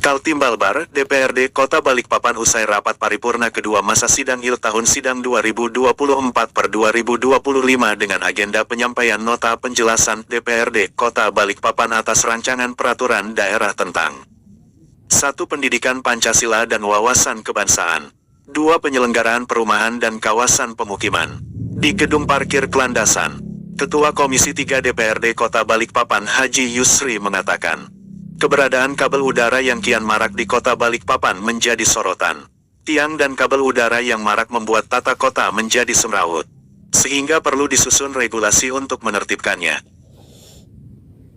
Kaltim Balbar, DPRD Kota Balikpapan usai rapat paripurna kedua masa sidang IL tahun sidang 2024/2025 dengan agenda penyampaian nota penjelasan DPRD Kota Balikpapan atas rancangan peraturan daerah tentang 1. Pendidikan Pancasila dan wawasan kebangsaan. 2. Penyelenggaraan perumahan dan kawasan pemukiman. Di Gedung Parkir Kelandasan, Ketua Komisi 3 DPRD Kota Balikpapan Haji Yusri mengatakan, keberadaan kabel udara yang kian marak di Kota Balikpapan menjadi sorotan. Tiang dan kabel udara yang marak membuat tata kota menjadi semrawut, sehingga perlu disusun regulasi untuk menertibkannya.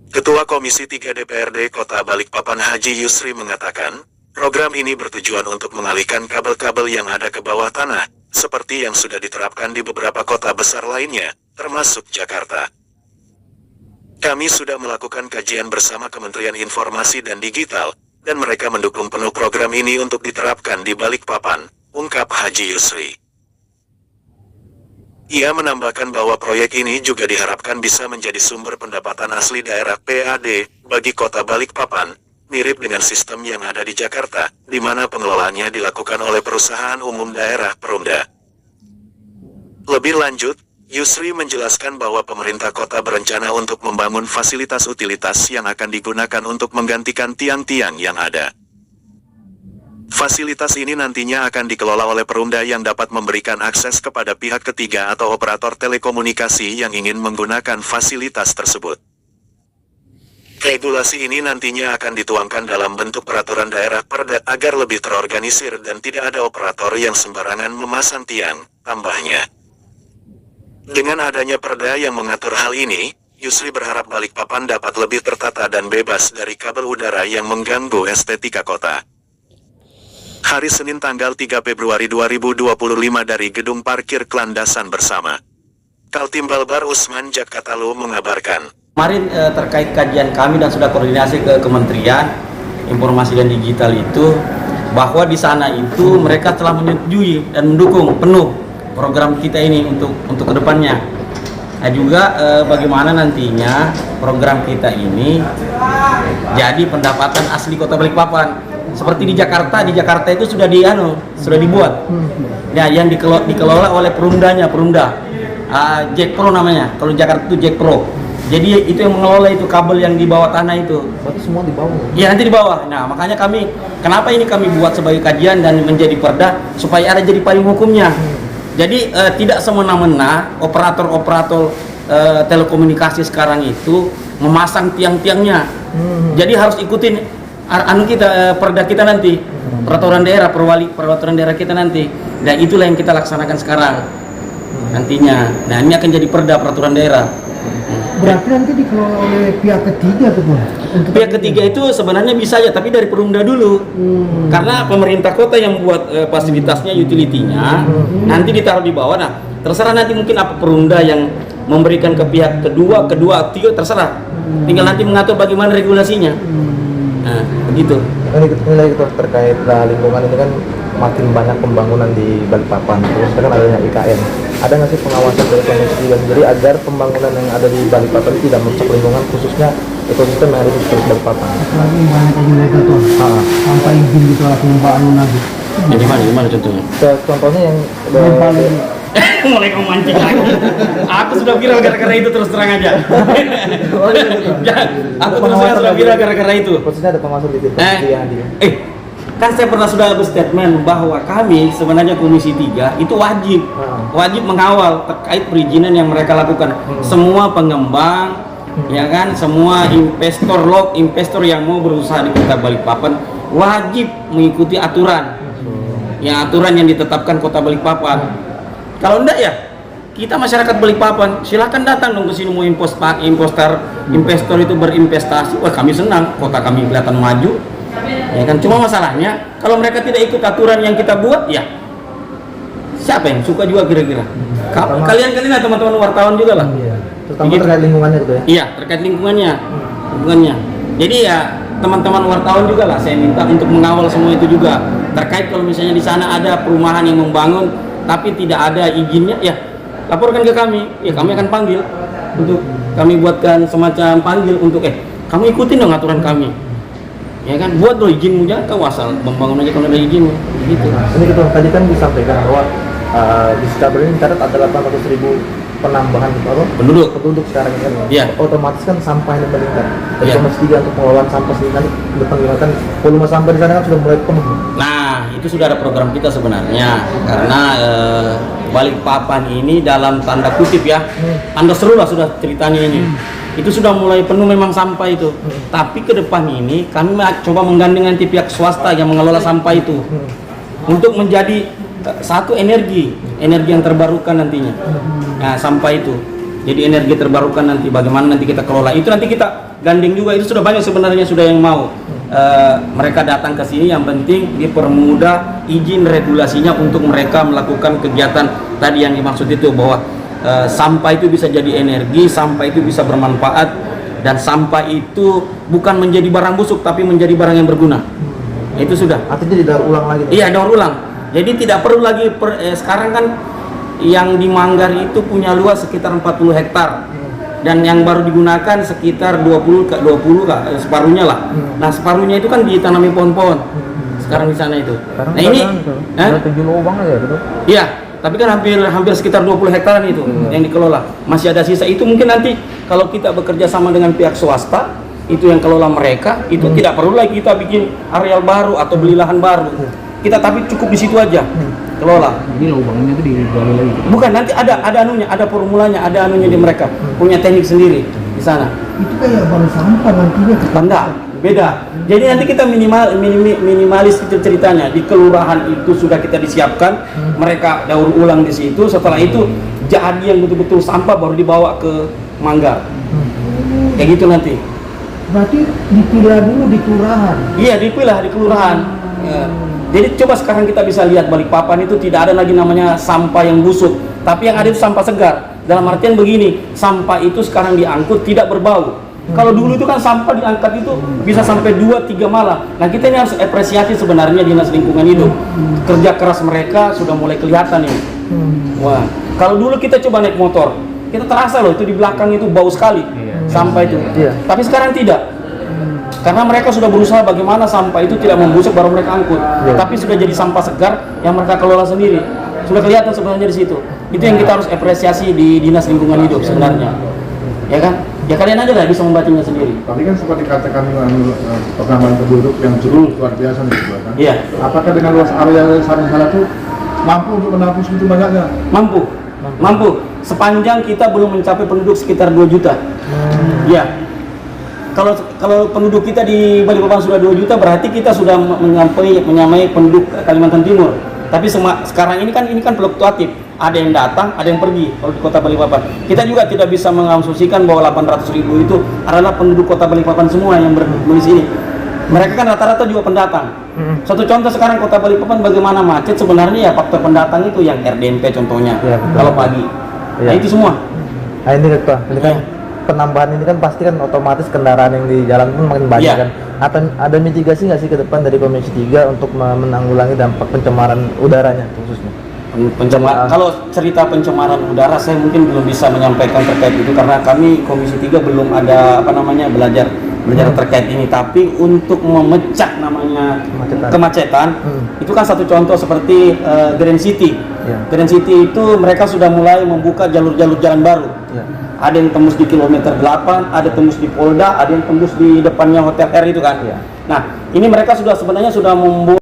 Ketua Komisi 3 DPRD Kota Balikpapan Haji Yusri mengatakan, program ini bertujuan untuk mengalihkan kabel-kabel yang ada ke bawah tanah, seperti yang sudah diterapkan di beberapa kota besar lainnya, termasuk Jakarta. Kami sudah melakukan kajian bersama Kementerian Informasi dan Digital, dan mereka mendukung penuh program ini untuk diterapkan di Balikpapan, ungkap Haji Yusri. Ia menambahkan bahwa proyek ini juga diharapkan bisa menjadi sumber pendapatan asli daerah PAD bagi Kota Balikpapan, mirip dengan sistem yang ada di Jakarta, di mana pengelolaannya dilakukan oleh perusahaan umum daerah Perumda. Lebih lanjut, Yusri menjelaskan bahwa pemerintah kota berencana untuk membangun fasilitas utilitas yang akan digunakan untuk menggantikan tiang-tiang yang ada. Fasilitas ini nantinya akan dikelola oleh Perumda yang dapat memberikan akses kepada pihak ketiga atau operator telekomunikasi yang ingin menggunakan fasilitas tersebut. Regulasi ini nantinya akan dituangkan dalam bentuk peraturan daerah Perda agar lebih terorganisir dan tidak ada operator yang sembarangan memasang tiang, tambahnya. Dengan adanya perda yang mengatur hal ini, Yusri berharap Balikpapan dapat lebih tertata dan bebas dari kabel udara yang mengganggu estetika kota. Hari Senin tanggal 3 Februari 2025 dari Gedung Parkir Kelandasan bersama Kaltim Balbar Usman Jakatalu mengabarkan. Kemarin terkait kajian kami dan sudah koordinasi ke Kementerian Informasi dan Digital itu, bahwa di sana itu mereka telah menyetujui dan mendukung penuh program kita ini untuk kedepannya. Nah juga bagaimana nantinya program kita ini jadi pendapatan asli Kota Balikpapan. Seperti di Jakarta itu sudah dibuat. Nah yang dikelola oleh Perumda, Jack Pro namanya. Kalau Jakarta itu Jack Pro. Jadi itu yang mengelola itu kabel yang di bawah tanah itu. Berarti semua di bawah? Iya nanti di bawah. Nah makanya kenapa ini kami buat sebagai kajian dan menjadi perda supaya ada jadi payung hukumnya. Jadi tidak semena-mena operator telekomunikasi sekarang itu memasang tiang-tiangnya. Jadi harus ikutin perda kita nanti, peraturan daerah, peraturan daerah kita nanti. Dan itulah yang kita laksanakan sekarang nantinya. Nah ini akan jadi perda peraturan daerah. Berarti nanti dikelola oleh pihak ketiga tuh, Bu? Pihak ketiga itu sebenarnya bisa ya, tapi dari Perumda dulu. Karena pemerintah kota yang buat fasilitasnya, utility-nya, nanti ditaruh di bawah. Nah, terserah nanti mungkin apa Perumda yang memberikan ke pihak kedua, ketiga, terserah. Tinggal nanti mengatur bagaimana regulasinya. Nah, begitu. Ini terkait lingkungan ini kan makin banyak pembangunan di Balikpapan, terus kan adanya IKN. Ada nggak sih pengawasan dari Komisi dan jadi agar pembangunan yang ada di Balikpapan tidak merusak lingkungan, khususnya ekosistem yang ada di Balikpapan? Lagi banyak yang ilegal tuh, tanpa izin gitu langsung bangun lagi. Jadi gimana contohnya? Contohnya yang Mulai kamu mancing lagi. Aku sudah viral gara-gara itu, terus terang aja. Aku terus terang sudah viral gara-gara itu. Khususnya ada pengawasan di Kan saya pernah sudah berstatement bahwa kami sebenarnya Komisi 3 itu wajib mengawal terkait perizinan yang mereka lakukan. Semua pengembang, ya kan, semua investor yang mau berusaha di Kota Balikpapan wajib mengikuti aturan yang ditetapkan Kota Balikpapan. Kalau enggak ya kita masyarakat Balikpapan silakan datang dong ke sini, mau investor itu berinvestasi. Wah kami senang, kota kami kelihatan maju. Ya kan, cuma masalahnya kalau mereka tidak ikut aturan yang kita buat, ya siapa yang suka juga kira-kira? Kalian lah teman-teman wartawan juga lah. Terutama terkait lingkungannya gitu ya? Iya, terkait lingkungannya. Jadi ya teman-teman wartawan juga lah saya minta untuk mengawal semua itu juga. Terkait kalau misalnya di sana ada perumahan yang membangun tapi tidak ada izinnya, ya laporkan ke kami. Ya kami akan panggil untuk kami buatkan semacam panggil untuk kamu ikutin dong aturan kami. Ya kan, buat lo izinmu jangan kau asal membangun aja kalau ada izinmu, gitu. Ini gitu, tadi kan disampaikan bahwa di Sukabumi ini tercatat ada 800.000 penambahan penduduk sekarang ini kan. Iya. Otomatis kan sampah ini meningkat. Dari Iya. Komisi 3 untuk pengelolaan sampah sendiri nanti ke depan gimana kan volume sampah di sana kan sudah mulai penuh. Nah, itu sudah ada program kita sebenarnya, karena Balikpapan ini dalam tanda kutip ya, tanda seru lah sudah ceritanya ini. Itu sudah mulai penuh memang sampah itu. Tapi ke depan ini kami coba menggandeng nanti pihak swasta yang mengelola sampah itu untuk menjadi satu energi yang terbarukan nantinya. Nah, sampah itu jadi energi terbarukan nanti bagaimana nanti kita kelola. Itu nanti kita gandeng juga. Itu sudah banyak sebenarnya sudah yang mau. Mereka datang ke sini, yang penting dipermudah izin regulasinya untuk mereka melakukan kegiatan tadi yang dimaksud itu, bahwa sampah itu bisa jadi energi, sampah itu bisa bermanfaat, dan sampah itu bukan menjadi barang busuk tapi menjadi barang yang berguna. Itu sudah. Artinya didaur ulang lagi. Iya, daur ulang. Jadi tidak perlu lagi sekarang kan yang di Manggar itu punya luas sekitar 40 hektar. Dan yang baru digunakan sekitar 20 separuhnya lah. Nah, separuhnya itu kan ditanami pohon-pohon. Sekarang di sana itu. Sekarang nah ini ada 7 lubang aja gitu. iya, tapi kan hampir sekitar 20 hektaran itu yang dikelola. Masih ada sisa. Itu mungkin nanti kalau kita bekerja sama dengan pihak swasta, itu yang kelola mereka, itu tidak perlu lagi kita bikin areal baru atau beli lahan baru. Kita tapi cukup di situ aja kelola. Jadi lubangnya itu digali lagi. Bukan, nanti ada anunya, ada formulanya, ada anunya di mereka. Punya teknik sendiri di sana. Itu kayak bank sampah nantinya. Enggak, beda. Jadi nanti kita minimalis itu ceritanya. Di kelurahan itu sudah kita disiapkan, mereka daur ulang di situ. Setelah itu jadi yang betul-betul sampah baru dibawa ke Manggar. Kayak gitu nanti. Berarti dipilah dulu di kelurahan. Iya, dipilah di kelurahan. Ya. Jadi coba sekarang kita bisa lihat Balikpapan itu tidak ada lagi namanya sampah yang busuk, tapi yang ada itu sampah segar. Dalam artian begini, sampah itu sekarang diangkut tidak berbau. Kalau dulu itu kan sampah diangkat itu bisa sampai 2-3 malam. Nah, kita ini harus apresiasi sebenarnya Dinas Lingkungan Hidup. Kerja keras mereka sudah mulai kelihatan ini. Wah, kalau dulu kita coba naik motor, kita terasa loh itu di belakang itu bau sekali sampah itu. Tapi sekarang tidak. Karena mereka sudah berusaha bagaimana sampah itu tidak membusuk baru mereka angkut. Tapi sudah jadi sampah segar yang mereka kelola sendiri. Sudah kelihatan sebenarnya di situ. Itu yang kita harus apresiasi di Dinas Lingkungan Hidup sebenarnya. Ya kan? Ya kalian aja lah bisa membacanya sendiri. Tapi kan seperti katakan penambahan penduduk yang terus luar biasa nih kan? Iya. Apakah dengan luas area sana itu mampu untuk menampung segitu banyaknya? Mampu. Sepanjang kita belum mencapai penduduk sekitar 2 juta. Ya. Kalau penduduk kita di Balikpapan sudah 2 juta, berarti kita sudah menyamai penduduk Kalimantan Timur. Tapi sekarang ini kan fluktuatif. Ada yang datang, ada yang pergi kalau di kota Balikpapan. Kita juga tidak bisa mengasumsikan bahwa 800.000 itu adalah penduduk kota Balikpapan semua yang berdomisili sini. Mereka kan rata-rata juga pendatang. Satu contoh sekarang kota Balikpapan bagaimana macet, sebenarnya ya faktor pendatang itu yang RDMP contohnya. Ya, kalau pagi. Nah, itu semua. Nah, ini kan penambahan ini kan pasti kan otomatis kendaraan yang di jalan pun makin banyak kan. Ada mitigasi nggak sih ke depan dari Komisi 3 untuk menanggulangi dampak pencemaran udaranya khususnya? Kalau cerita pencemaran udara saya mungkin belum bisa menyampaikan terkait itu karena kami Komisi 3 belum ada belajar terkait ini. Tapi untuk memecah namanya kemacetan itu kan satu contoh seperti Grand City. Grand City itu mereka sudah mulai membuka jalur-jalur jalan baru. Ada yang tembus di kilometer 8, ada tembus di Polda, ada yang tembus di depannya Hotel R itu kan. Nah, ini mereka sebenarnya sudah membuat